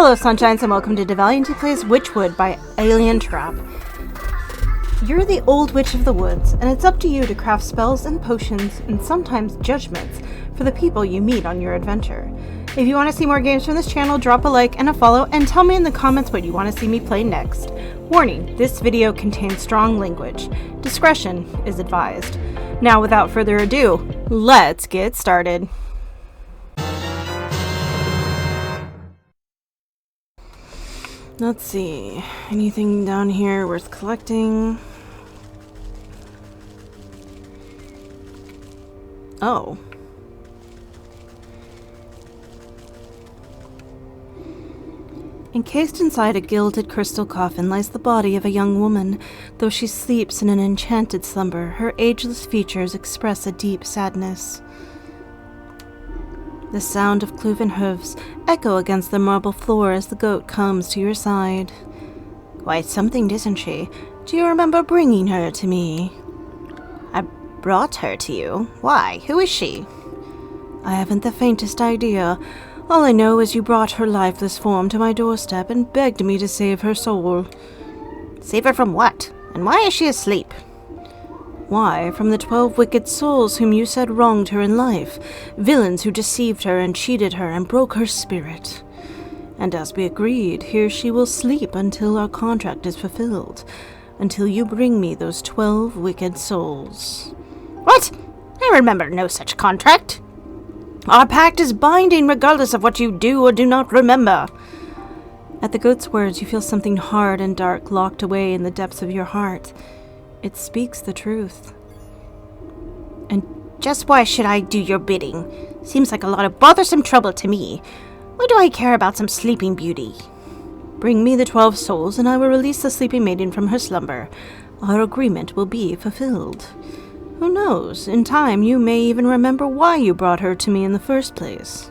Hello, Sunshines, and welcome to deValiante Plays Wytchwood by Alien Trap. You're the old witch of the woods, and it's up to you to craft spells and potions, and sometimes judgments, for the people you meet on your adventure. If you want to see more games from this channel, drop a like and a follow, and tell me in the comments what you want to see me play next. Warning, this video contains strong language. Discretion is advised. Now, without further ado, let's get started. Let's see, anything down here worth collecting? Oh. Encased inside a gilded crystal coffin lies the body of a young woman. Though she sleeps in an enchanted slumber, her ageless features express a deep sadness. The sound of cloven hooves echo against the marble floor as the goat comes to your side. Quite something, isn't she? Do you remember bringing her to me? I brought her to you? Why? Who is she? I haven't the faintest idea. All I know is you brought her lifeless form to my doorstep and begged me to save her soul. Save her from what? And why is she asleep? Why, from the 12 wicked souls whom you said wronged her in life, villains who deceived her and cheated her and broke her spirit. And as we agreed, here she will sleep until our contract is fulfilled, until you bring me those 12 wicked souls. What? I remember no such contract. Our pact is binding regardless of what you do or do not remember. At the goat's words, you feel something hard and dark locked away in the depths of your heart. It speaks the truth. And just why should I do your bidding? Seems like a lot of bothersome trouble to me. Why do I care about some sleeping beauty? Bring me the 12 souls, and I will release the sleeping maiden from her slumber. Our agreement will be fulfilled. Who knows, in time you may even remember why you brought her to me in the first place.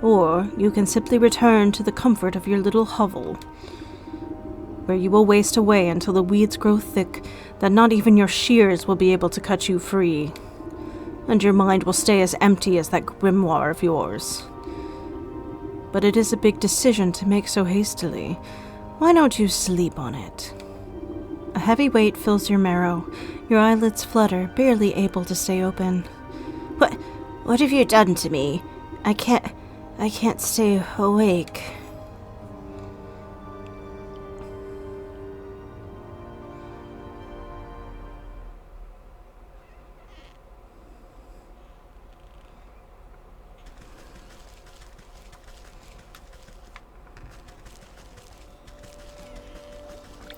Or you can simply return to the comfort of your little hovel, where you will waste away until the weeds grow thick, that not even your shears will be able to cut you free, and your mind will stay as empty as that grimoire of yours. But it is a big decision to make so hastily. Why don't you sleep on it? A heavy weight fills your marrow. Your eyelids flutter, barely able to stay open. What have you done to me? I can't stay awake.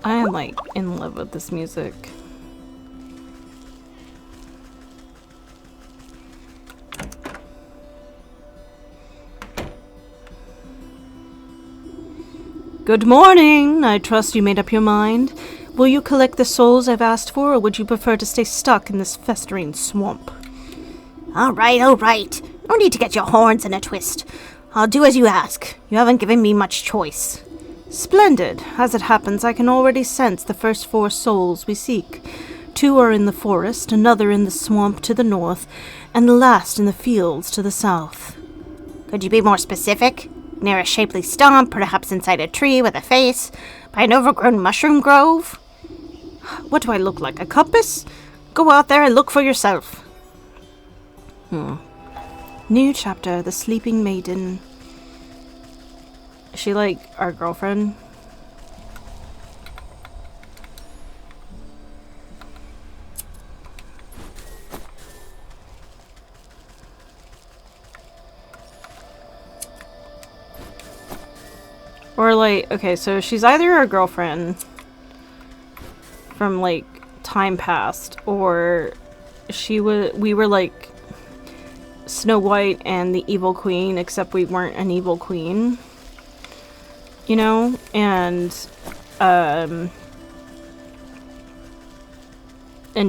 I am, like, in love with this music. Good morning! I trust you made up your mind. Will you collect the souls I've asked for, or would you prefer to stay stuck in this festering swamp? All right. No need to get your horns in a twist. I'll do as you ask. You haven't given me much choice. Splendid. As it happens, I can already sense the first 4 souls we seek. 2 are in the forest, another in the swamp to the north, and the last in the fields to the south. Could you be more specific? Near a shapely stump, perhaps inside a tree with a face, by an overgrown mushroom grove? What do I look like, a compass? Go out there and look for yourself. New chapter, the sleeping maiden. Is she like our girlfriend? Or like, okay, so she's either our girlfriend from like time past, or we were like Snow White and the evil queen, except we weren't an evil queen. You know, and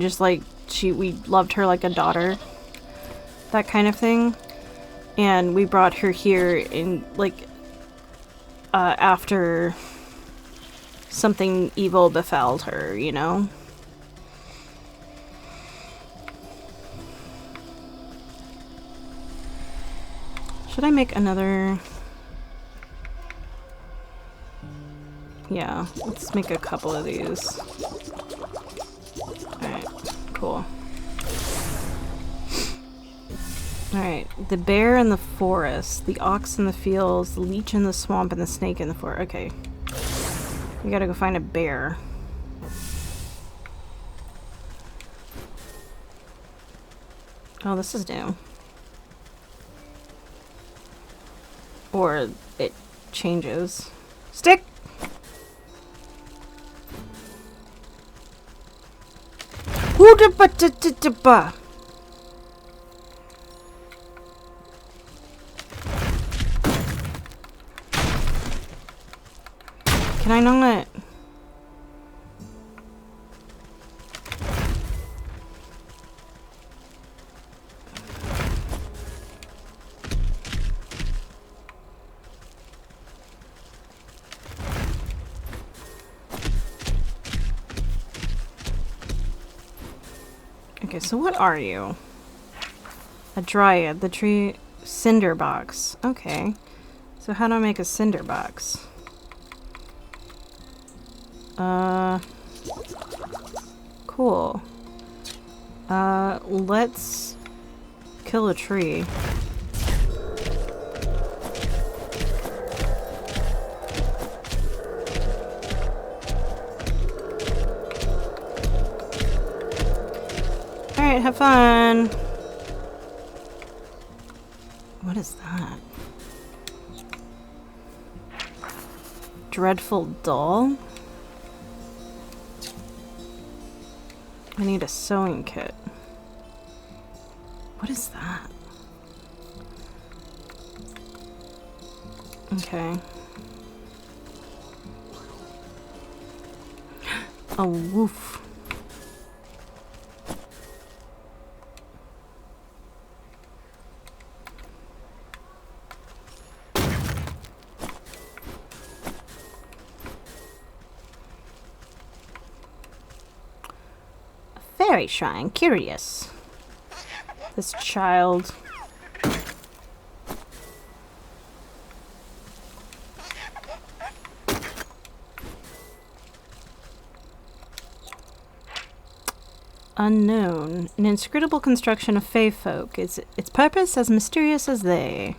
just like we loved her like a daughter, that kind of thing, and we brought her here in like after something evil befell her, you know. Should I make another? Yeah, let's make a couple of these. Alright, cool. Alright, the bear in the forest, the ox in the fields, the leech in the swamp, and the snake in the forest. Okay. We gotta go find a bear. Oh, this is new. Or it changes. Stick! Woo-da-ba-da-da-da-ba! Can I not? Okay, so what are you? A dryad, the tree cinder box. Okay. So how do I make a cinder box? Cool. Let's kill a tree. Alright, have fun. What is that? Dreadful doll? I need a sewing kit. What is that? Okay. A woof. Fairy shrine, curious. This child. Unknown. An inscrutable construction of fae folk. Is its purpose as mysterious as they.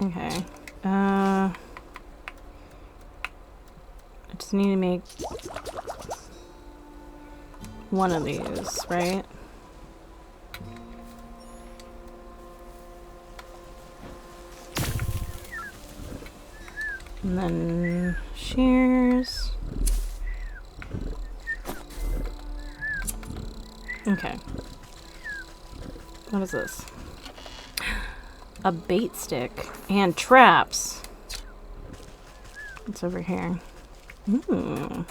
Okay. I just need to make one of these, right? And then shears. Okay. What is this? A bait stick and traps. What's over here? Ooh.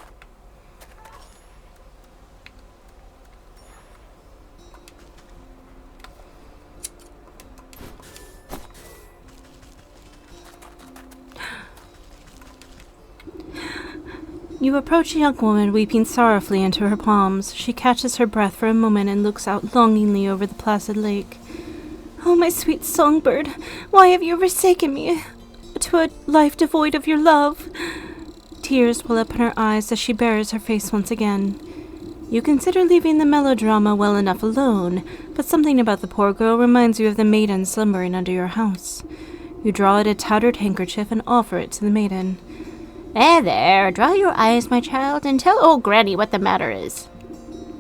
You approach a young woman weeping sorrowfully into her palms. She catches her breath for a moment and looks out longingly over the placid lake. Oh, my sweet songbird, why have you forsaken me to a life devoid of your love? Tears well up in her eyes as she buries her face once again. You consider leaving the melodrama well enough alone, but something about the poor girl reminds you of the maiden slumbering under your house. You draw out a tattered handkerchief and offer it to the maiden. There, dry your eyes, my child, and tell old Granny what the matter is.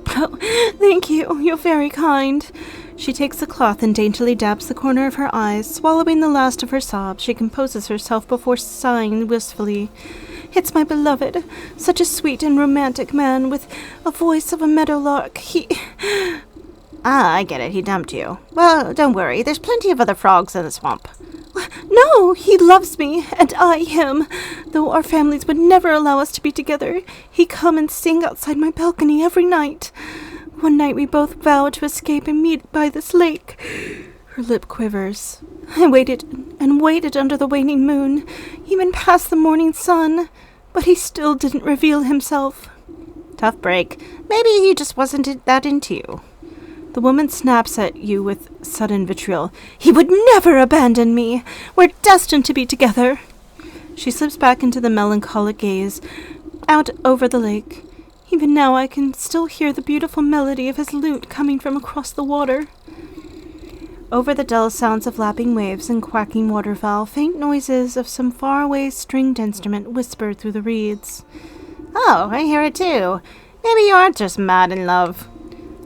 Oh, thank you, you're very kind. She takes the cloth and daintily dabs the corner of her eyes. Swallowing the last of her sobs, she composes herself before sighing wistfully. It's my beloved, such a sweet and romantic man with a voice of a meadowlark. I get it, he dumped you. Well, don't worry, there's plenty of other frogs in the swamp. No, he loves me, and I him. Though our families would never allow us to be together, he come and sing outside my balcony every night. One night we both vowed to escape and meet by this lake. Her lip quivers. I waited and waited under the waning moon, even past the morning sun, but he still didn't reveal himself. Tough break. Maybe he just wasn't that into you. The woman snaps at you with sudden vitriol. He would never abandon me. We're destined to be together. She slips back into the melancholic gaze, out over the lake. Even now I can still hear the beautiful melody of his lute coming from across the water. Over the dull sounds of lapping waves and quacking waterfowl, faint noises of some faraway stringed instrument whisper through the reeds. Oh, I hear it too. Maybe you aren't just mad in love.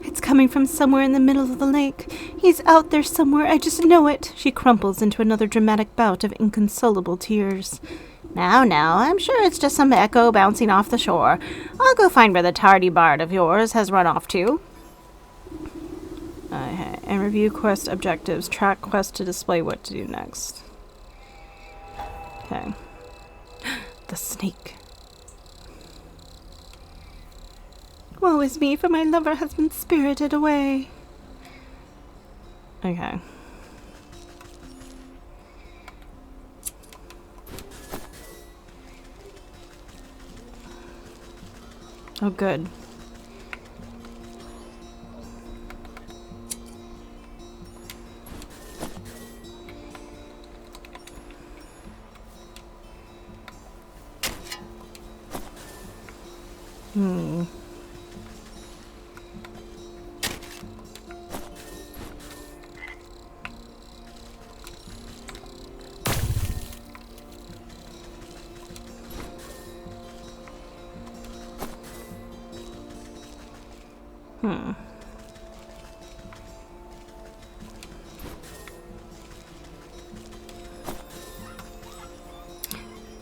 It's coming from somewhere in the middle of the lake. He's out there somewhere, I just know it. She crumples into another dramatic bout of inconsolable tears. Now, I'm sure it's just some echo bouncing off the shore. I'll go find where the tardy bard of yours has run off to. Okay, and review quest objectives. Track quest to display what to do next. Okay. The snake. Woe is me, for my lover has been spirited away. Okay. Oh, good.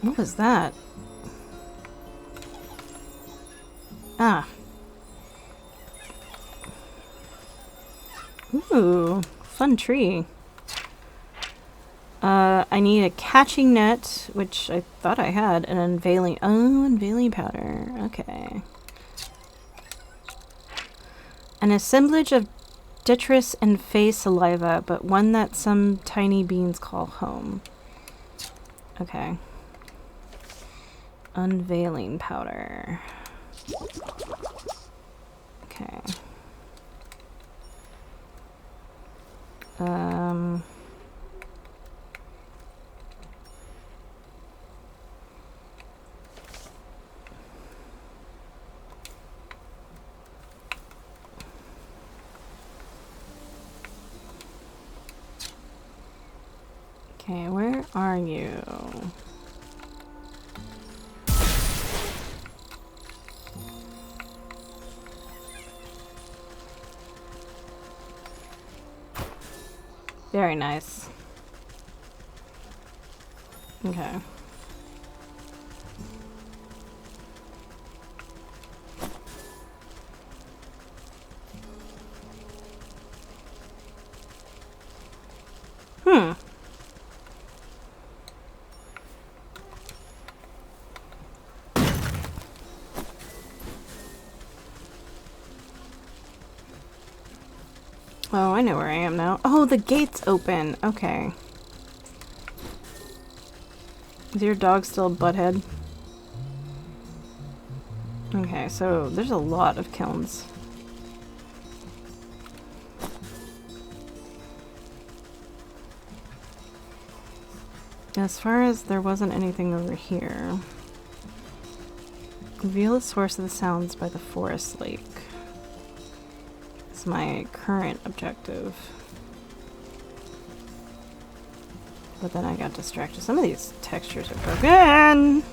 What was that? Ah. Ooh, fun tree. I need a catching net, which I thought I had, and unveiling. Oh, unveiling powder. Okay. An assemblage of detritus and fey saliva, but one that some tiny beings call home. Okay. Unveiling powder. Okay. Okay, where are you? Very nice. Okay. Oh, I know where I am now. Oh, the gate's open. Okay. Is your dog still a butthead? Okay, so there's a lot of kilns. As far as there wasn't anything over here. Reveal the source of the sounds by the forest lake. It's my current objective. But then I got distracted. Some of these textures are broken!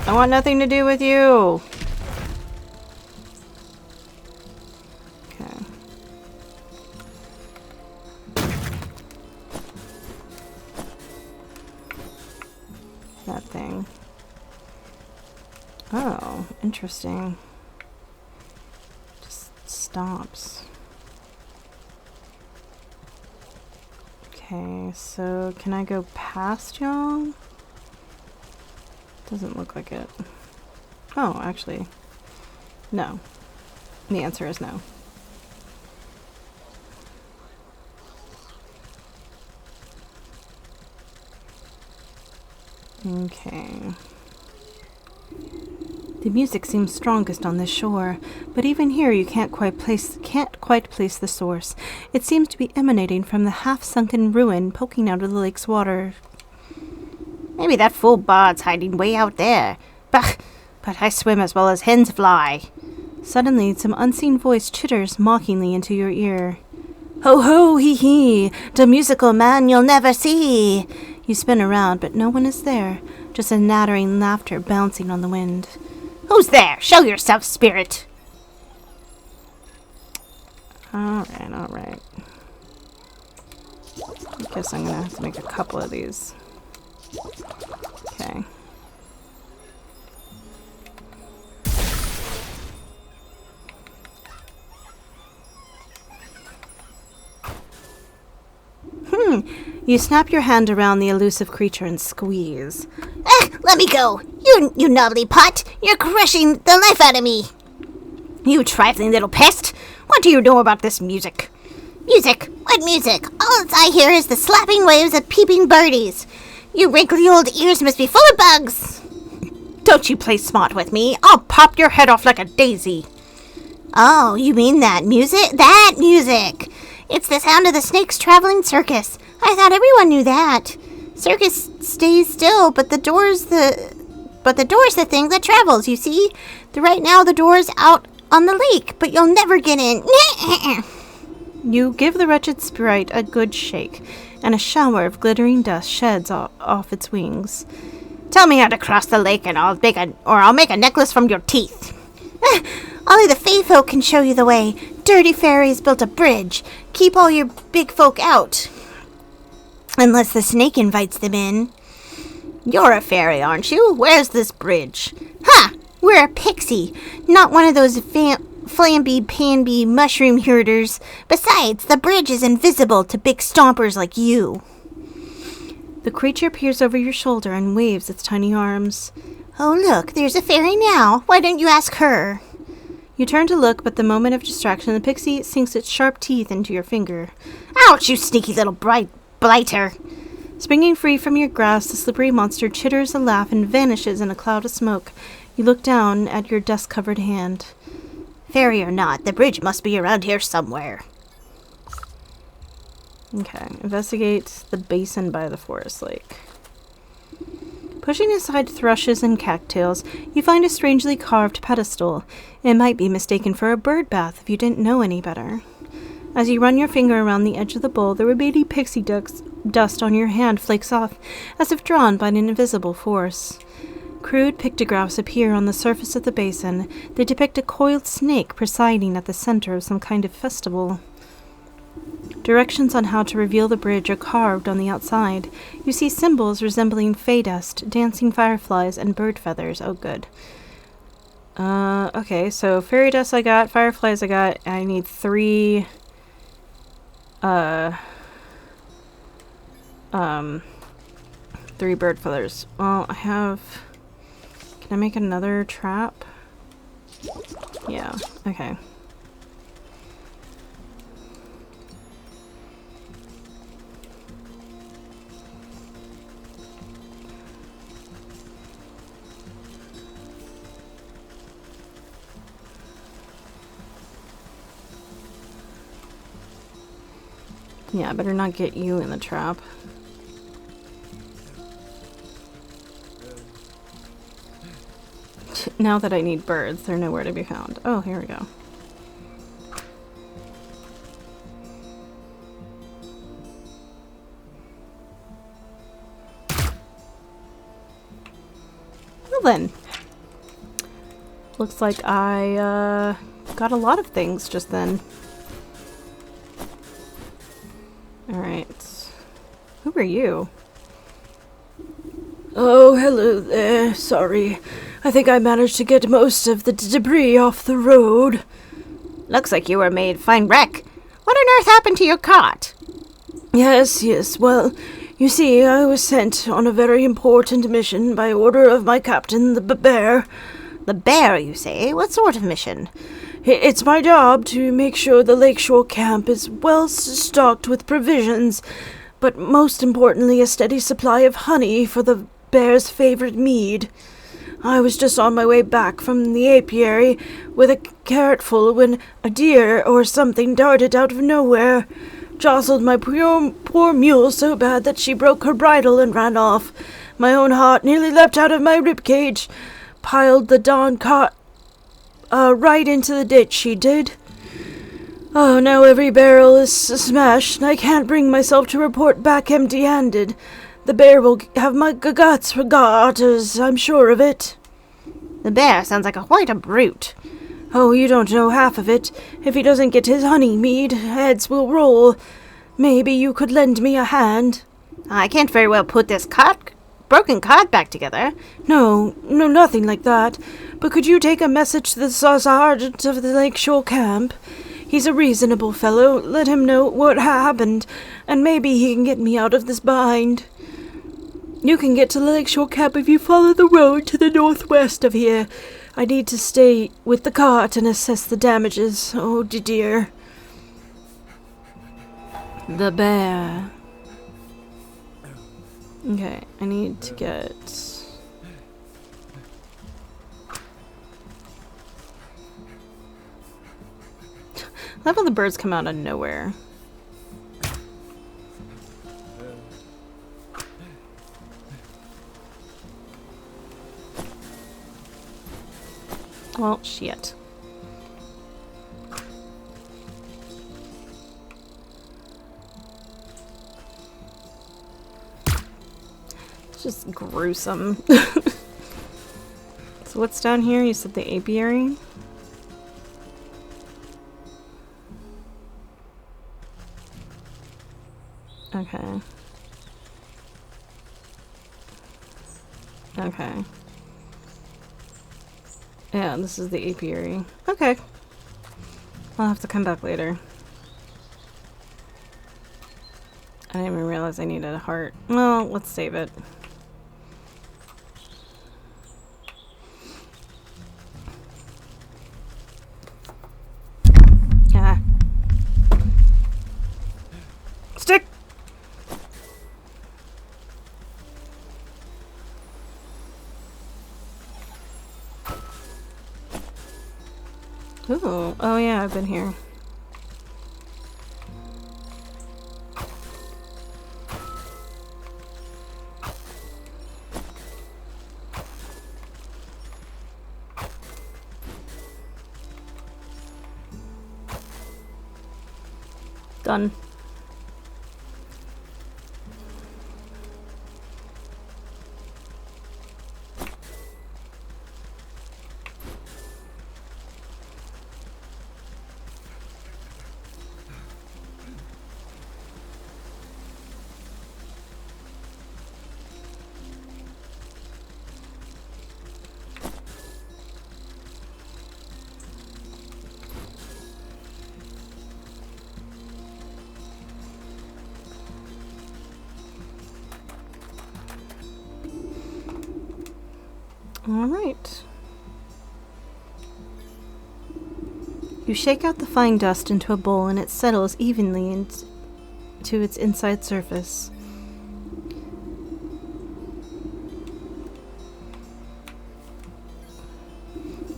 I want nothing to do with you! Okay. That thing. Oh, interesting. Just stops. Okay, so can I go past y'all? Doesn't look like it. Oh, actually, no. The answer is no. Okay. The music seems strongest on this shore, but even here you can't quite place the source. It seems to be emanating from the half-sunken ruin poking out of the lake's water. Maybe that fool Bard's hiding way out there. Bah! But I swim as well as hens fly. Suddenly, some unseen voice chitters mockingly into your ear. Ho ho hee hee, the musical man you'll never see. You spin around, but no one is there, just a nattering laughter bouncing on the wind. Who's there? Show yourself, spirit. Alright. I guess I'm gonna have to make a couple of these. Okay. You snap your hand around the elusive creature and squeeze. Let me go! You knobbly pot! You're crushing the life out of me! You trifling little pest! What do you know about this music? Music? What music? All I hear is the slapping waves of peeping birdies. Your wrinkly old ears must be full of bugs. Don't you play smart with me. I'll pop your head off like a daisy. Oh, you mean that music? That music! It's the sound of the snake's traveling circus. I thought everyone knew that. Circus stays still, but the door's the thing that travels, you see? Right now the door's out on the lake, but you'll never get in. You give the wretched sprite a good shake, and a shower of glittering dust sheds off its wings. Tell me how to cross the lake, and I'll make a necklace from your teeth. Only the Fey folk can show you the way. Dirty fairies built a bridge. Keep all your big folk out. Unless the snake invites them in. You're a fairy, aren't you? Where's this bridge? Ha! We're a pixie, not one of those flamby-panby mushroom herders. Besides, the bridge is invisible to big stompers like you. The creature peers over your shoulder and waves its tiny arms. Oh, look, there's a fairy now. Why don't you ask her? You turn to look, but the moment of distraction, the pixie sinks its sharp teeth into your finger. Ouch, you sneaky little blighter. Springing free from your grasp, the slippery monster chitters a laugh and vanishes in a cloud of smoke. You look down at your dust-covered hand. Fairy or not, the bridge must be around here somewhere. Okay, investigate the basin by the forest lake. Pushing aside thrushes and cattails, you find a strangely carved pedestal. It might be mistaken for a bird bath if you didn't know any better. As you run your finger around the edge of the bowl, the remaining pixie dust on your hand flakes off, as if drawn by an invisible force. Crude pictographs appear on the surface of the basin. They depict a coiled snake presiding at the center of some kind of festival. Directions on how to reveal the bridge are carved on the outside. You see symbols resembling fey dust, dancing fireflies, and bird feathers. Oh, good. Okay, so fairy dust I got, fireflies I got. I need 3... 3 bird feathers. Well, I have... Can I make another trap? Yeah, okay. Yeah, I better not get you in the trap. Now that I need birds, they're nowhere to be found. Oh, here we go. Well then. Looks like I got a lot of things just then. Alright. Who are you? Oh, hello there. Sorry. I think I managed to get most of the debris off the road. Looks like you were made fine wreck. What on earth happened to your cot? Yes. Well, you see, I was sent on a very important mission by order of my captain, the bear. The bear, you say? What sort of mission? It's my job to make sure the lakeshore camp is well stocked with provisions, but most importantly a steady supply of honey for the bear's favorite mead. I was just on my way back from the apiary with a carrot full when a deer or something darted out of nowhere, jostled my poor mule so bad that she broke her bridle and ran off. My own heart nearly leapt out of my ribcage. Piled the darn cart right into the ditch, she did. Oh, now every barrel is smashed, and I can't bring myself to report back empty-handed. The bear will have my guts for garters, I'm sure of it. The bear sounds like quite a brute. Oh, you don't know half of it. If he doesn't get his honey mead, heads will roll. Maybe you could lend me a hand. I can't very well put this broken cart back together. No, nothing like that. But could you take a message to the sergeant of the Lakeshore camp? He's a reasonable fellow. Let him know what happened, and maybe he can get me out of this bind. You can get to the Lakeshore camp if you follow the road to the northwest of here. I need to stay with the cart and assess the damages. Oh, dear. The bear. Okay, I need to get... I love how the birds come out of nowhere. Well, shit. It's just gruesome. So what's down here? You said the apiary? Okay. Okay. Yeah, this is the apiary. Okay. I'll have to come back later. I didn't even realize I needed a heart. Well, let's save it. Ah. Stick! Ooh. Oh yeah, I've been here. Done. All right. You shake out the fine dust into a bowl and it settles evenly into its inside surface.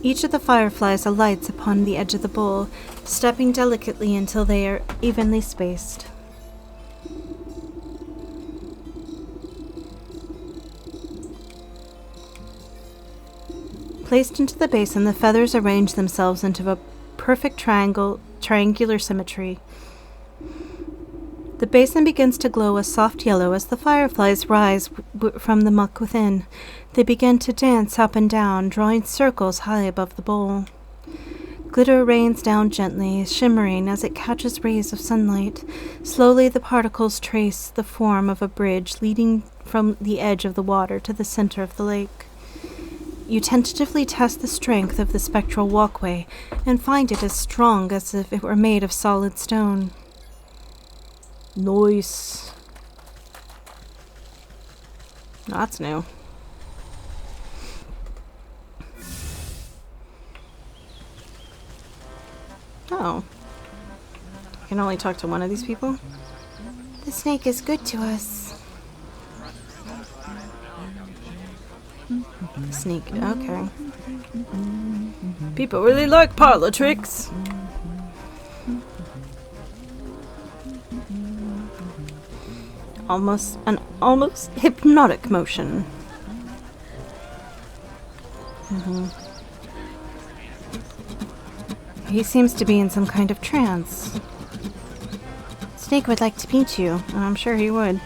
Each of the fireflies alights upon the edge of the bowl, stepping delicately until they are evenly spaced. Placed into the basin, the feathers arrange themselves into a perfect triangular symmetry. The basin begins to glow a soft yellow as the fireflies rise from the muck within. They begin to dance up and down, drawing circles high above the bowl. Glitter rains down gently, shimmering as it catches rays of sunlight. Slowly the particles trace the form of a bridge leading from the edge of the water to the center of the lake. You tentatively test the strength of the spectral walkway and find it as strong as if it were made of solid stone. Nice. That's new. Oh. I can only talk to one of these people? The snake is good to us. Sneak, okay. People really like parlor tricks. An almost hypnotic motion. He seems to be in some kind of trance. Snake would like to meet you, and I'm sure he would.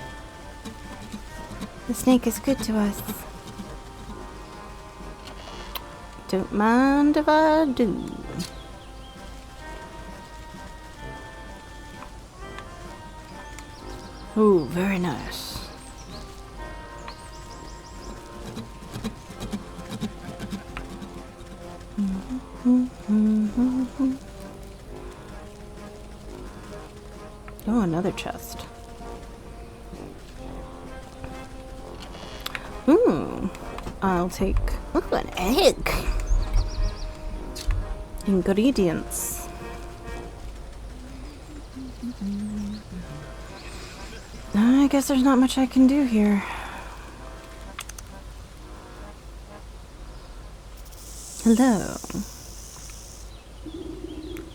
The snake is good to us. Don't mind if I do. Ooh, very nice. Oh, another chest. Ooh, I'll take An egg. ingredients. I guess there's not much I can do here. Hello.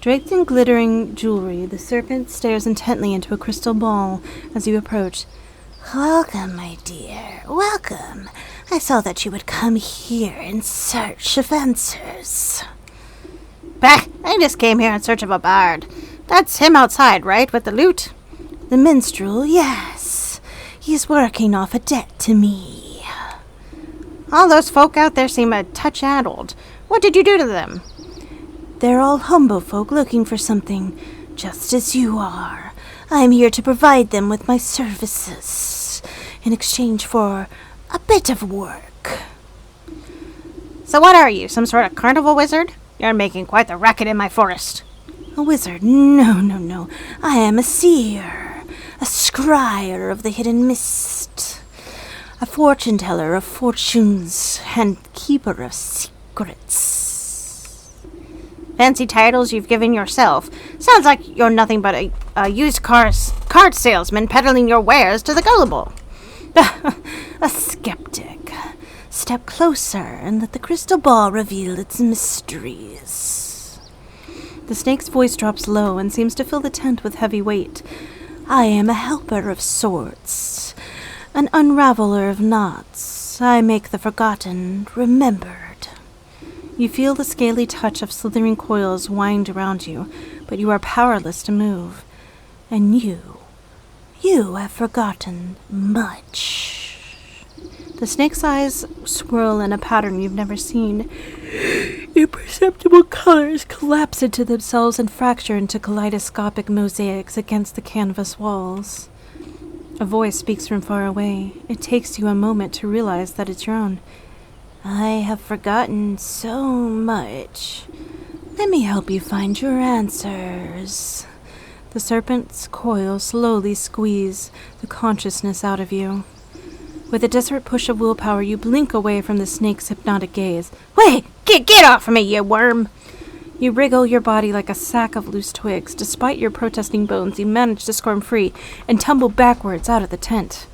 Draped in glittering jewelry, the serpent stares intently into a crystal ball as you approach. Welcome, my dear. Welcome. I saw that you would come here in search of answers. Bah! I just came here in search of a bard. That's him outside, right, with the lute? The minstrel, yes. He's working off a debt to me. All those folk out there seem a touch addled. What did you do to them? They're all humble folk looking for something, just as you are. I'm here to provide them with my services in exchange for a bit of work. So what are you, some sort of carnival wizard? You're making quite the racket in my forest. A wizard? No. I am a seer, a scryer of the hidden mist, a fortune teller of fortunes, and keeper of secrets. Fancy titles you've given yourself. Sounds like you're nothing but a used cart salesman peddling your wares to the gullible. A skeptic. Step closer and let the crystal ball reveal its mysteries. The snake's voice drops low and seems to fill the tent with heavy weight. I am a helper of sorts, an unraveler of knots. I make the forgotten remembered. You feel the scaly touch of slithering coils wind around you, but you are powerless to move. And you have forgotten much. The snake's eyes swirl in a pattern you've never seen. Imperceptible colors collapse into themselves and fracture into kaleidoscopic mosaics against the canvas walls. A voice speaks from far away. It takes you a moment to realize that it's your own. I have forgotten so much. Let me help you find your answers. The serpent's coils slowly squeeze the consciousness out of you. With a desperate push of willpower, you blink away from the snake's hypnotic gaze. Wait! Get off of me, you worm! You wriggle your body like a sack of loose twigs. Despite your protesting bones, you manage to squirm free and tumble backwards out of the tent.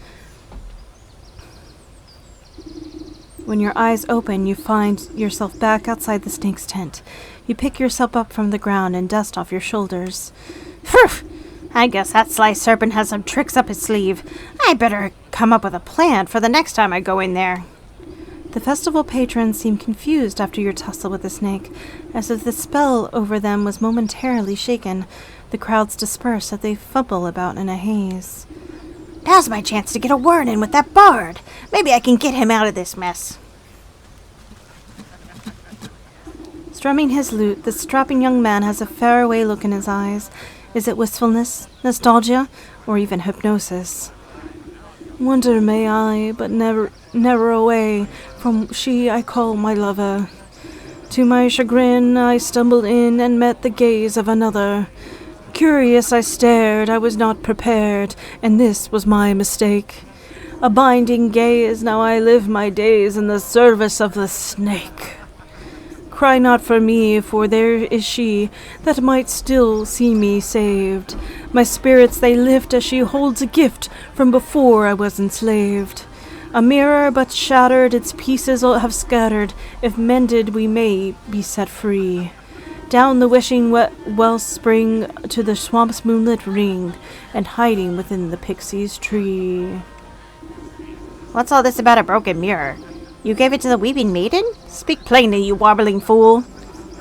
When your eyes open, you find yourself back outside the snake's tent. You pick yourself up from the ground and dust off your shoulders. Phew! I guess that sly serpent has some tricks up his sleeve. I better come up with a plan for the next time I go in there. The festival patrons seem confused after your tussle with the snake, as if the spell over them was momentarily shaken. The crowds disperse as they fumble about in a haze. Now's my chance to get a word in with that bard. Maybe I can get him out of this mess. Strumming his lute, the strapping young man has a faraway look in his eyes. Is it wistfulness, nostalgia, or even hypnosis? Wonder may I, but never away from she I call my lover. To my chagrin, I stumbled in and met the gaze of another. Curious I stared, I was not prepared, and this was my mistake. A binding gaze, now I live my days in the service of the snake. Cry not for me, for there is she that might still see me saved. My spirits they lift as she holds a gift from before I was enslaved. A mirror but shattered, its pieces have scattered. If mended, we may be set free. Down the wishing wellspring to the swamp's moonlit ring, and hiding within the pixie's tree. What's all this about a broken mirror? You gave it to the weeping maiden? Speak plainly, you wobbling fool.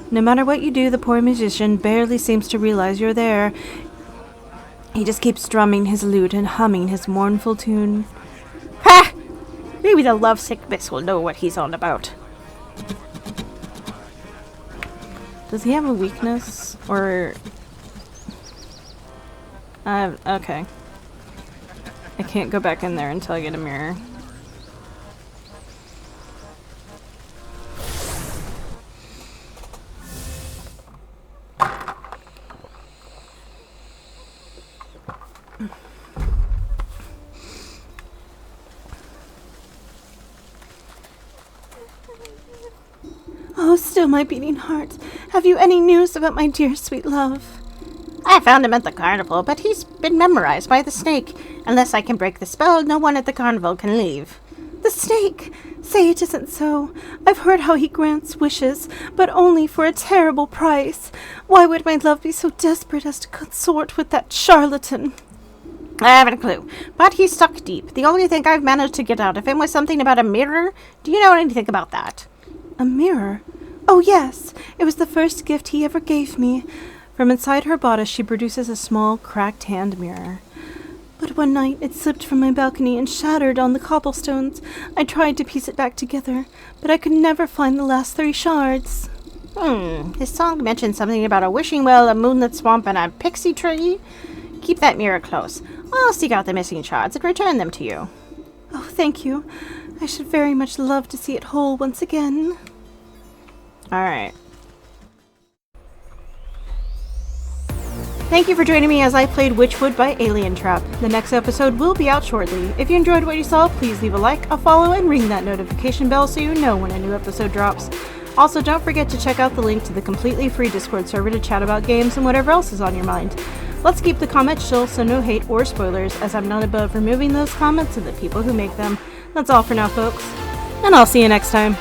No matter what you do, the poor musician barely seems to realize you're there. He just keeps strumming his lute and humming his mournful tune. Ha! Maybe the lovesick miss will know what he's on about. Does he have a weakness? Or... okay. I can't go back in there until I get a mirror. Oh, still my beating heart. Have you any news about my dear sweet love? I found him at the carnival, but he's been memorized by the snake. Unless I can break the spell, no one at the carnival can leave. The snake! Say it isn't so. I've heard how he grants wishes, but only for a terrible price. Why would my love be so desperate as to consort with that charlatan? I haven't a clue, but he's stuck deep. The only thing I've managed to get out of him was something about a mirror. Do you know anything about that? A mirror? Oh, yes. It was the first gift he ever gave me. From inside her bodice, she produces a small, cracked hand mirror. But one night, it slipped from my balcony and shattered on the cobblestones. I tried to piece it back together, but I could never find the last 3 shards. His song mentioned something about a wishing well, a moonlit swamp, and a pixie tree. Keep that mirror close. I'll seek out the missing shards and return them to you. Oh, thank you. I should very much love to see it whole once again. Alright. Thank you for joining me as I played Wytchwood by Alien Trap. The next episode will be out shortly. If you enjoyed what you saw, please leave a like, a follow, and ring that notification bell so you know when a new episode drops. Also, don't forget to check out the link to the completely free Discord server to chat about games and whatever else is on your mind. Let's keep the comments chill so no hate or spoilers, as I'm not above removing those comments to the people who make them. That's all for now, folks. And I'll see you next time.